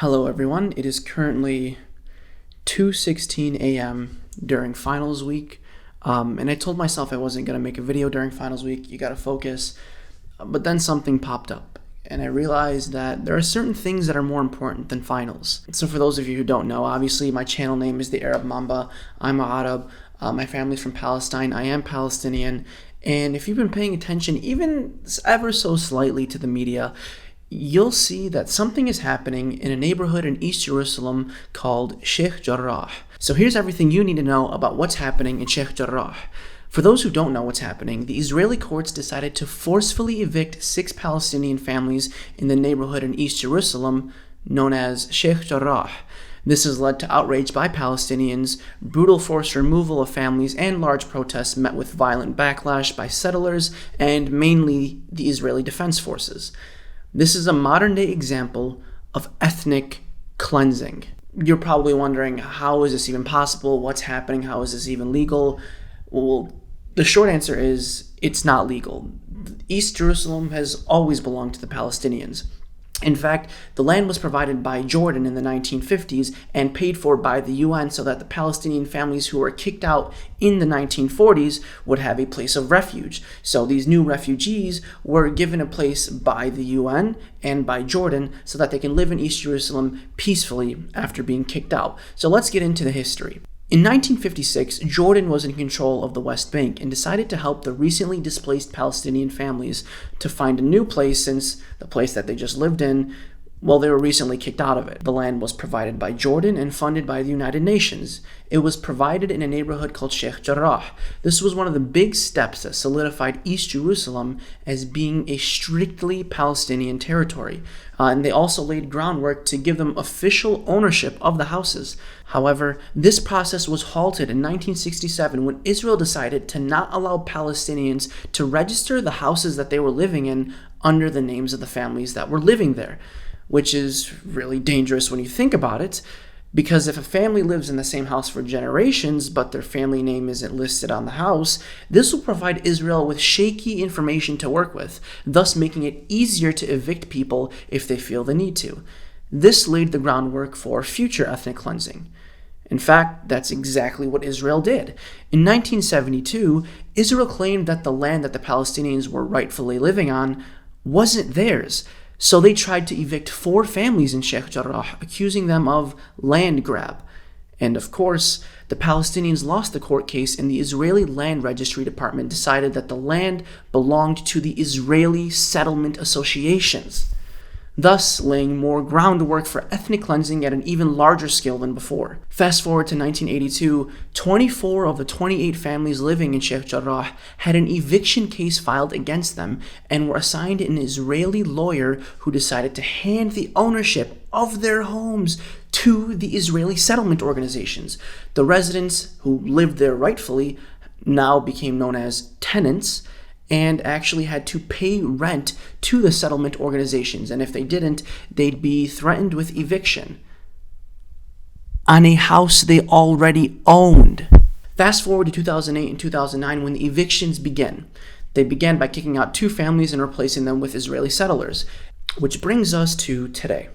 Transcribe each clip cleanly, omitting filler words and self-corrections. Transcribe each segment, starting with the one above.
Hello everyone, it is currently 2:16 a.m. during finals week, and I told myself I wasn't going to make a video during finals week, you got to focus, but then something popped up, and I realized that there are certain things that are more important than finals. So for those of you who don't know, obviously my channel name is The Arab Mamba, I'm an Arab, my family's from Palestine, I am Palestinian, and if you've been paying attention even ever so slightly to the media, you'll see that something is happening in a neighborhood in East Jerusalem called Sheikh Jarrah. So here's everything you need to know about what's happening in Sheikh Jarrah. For those who don't know what's happening, the Israeli courts decided to forcefully evict 6 Palestinian families in the neighborhood in East Jerusalem known as Sheikh Jarrah. This has led to outrage by Palestinians, brutal forced removal of families, and large protests met with violent backlash by settlers and mainly the Israeli Defense Forces. This is a modern-day example of ethnic cleansing. You're probably wondering, how is this even possible? What's happening? How is this even legal? Well, the short answer is it's not legal. East Jerusalem has always belonged to the Palestinians. In fact, the land was provided by Jordan in the 1950s and paid for by the UN so that the Palestinian families who were kicked out in the 1940s would have a place of refuge. So these new refugees were given a place by the UN and by Jordan so that they can live in East Jerusalem peacefully after being kicked out. So let's get into the history. In 1956, Jordan was in control of the West Bank and decided to help the recently displaced Palestinian families to find a new place since the place that they just lived in, well, they were recently kicked out of it. The land was provided by Jordan and funded by the United Nations. It was provided in a neighborhood called Sheikh Jarrah. This was one of the big steps that solidified East Jerusalem as being a strictly Palestinian territory. And they also laid groundwork to give them official ownership of the houses. However, this process was halted in 1967 when Israel decided to not allow Palestinians to register the houses that they were living in under the names of the families that were living there, which is really dangerous when you think about it, because if a family lives in the same house for generations, but their family name isn't listed on the house, this will provide Israel with shaky information to work with, thus making it easier to evict people if they feel the need to. This laid the groundwork for future ethnic cleansing. In fact, that's exactly what Israel did. In 1972, Israel claimed that the land that the Palestinians were rightfully living on wasn't theirs. So they tried to evict 4 families in Sheikh Jarrah, accusing them of land grab. And of course, the Palestinians lost the court case and the Israeli Land Registry Department decided that the land belonged to the Israeli settlement associations, thus laying more groundwork for ethnic cleansing at an even larger scale than before. Fast forward to 1982, 24 of the 28 families living in Sheikh Jarrah had an eviction case filed against them and were assigned an Israeli lawyer who decided to hand the ownership of their homes to the Israeli settlement organizations. The residents who lived there rightfully now became known as tenants, and actually had to pay rent to the settlement organizations, and if they didn't, they'd be threatened with eviction on a house they already owned. Fast forward to 2008 and 2009 when the evictions began. They began by kicking out 2 families and replacing them with Israeli settlers, which brings us to today,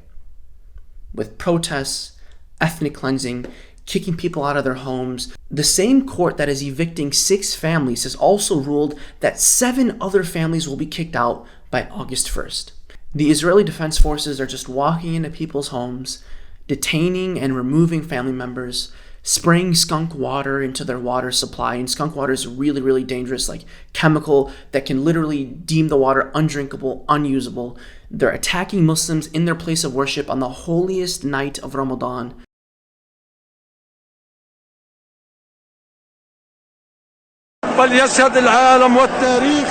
with protests, ethnic cleansing, kicking people out of their homes. The same court that is evicting 6 families has also ruled that 7 other families will be kicked out by August 1st. The Israeli Defense Forces are just walking into people's homes, detaining and removing family members, spraying skunk water into their water supply, and skunk water is really, really dangerous, like chemical that can literally deem the water undrinkable, unusable. They're attacking Muslims in their place of worship on the holiest night of Ramadan. فليشهد العالم والتاريخ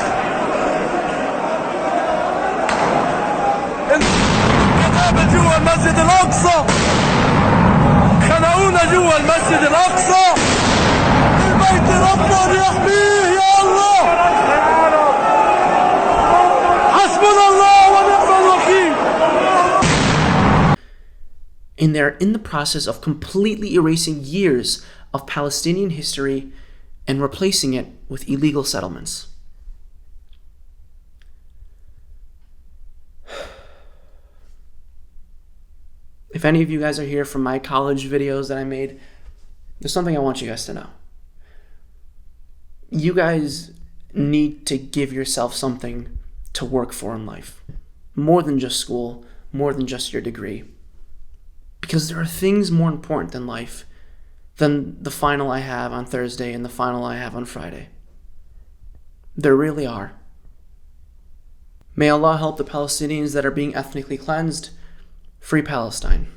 العذاب جوا المسجد الأقصى، خنقونا جوا المسجد الأقصى، البيت رب يحميه يا الله، حسبنا الله ونعم الوكيل. And they're in the process of completely erasing years of Palestinian history and replacing it with illegal settlements. If any of you guys are here from my college videos that I made, there's something I want you guys to know. You guys need to give yourself something to work for in life. More than just school, more than just your degree. Because there are things more important in life than the final I have on Thursday and the final I have on Friday. There really are. May Allah help the Palestinians that are being ethnically cleansed. Free Palestine.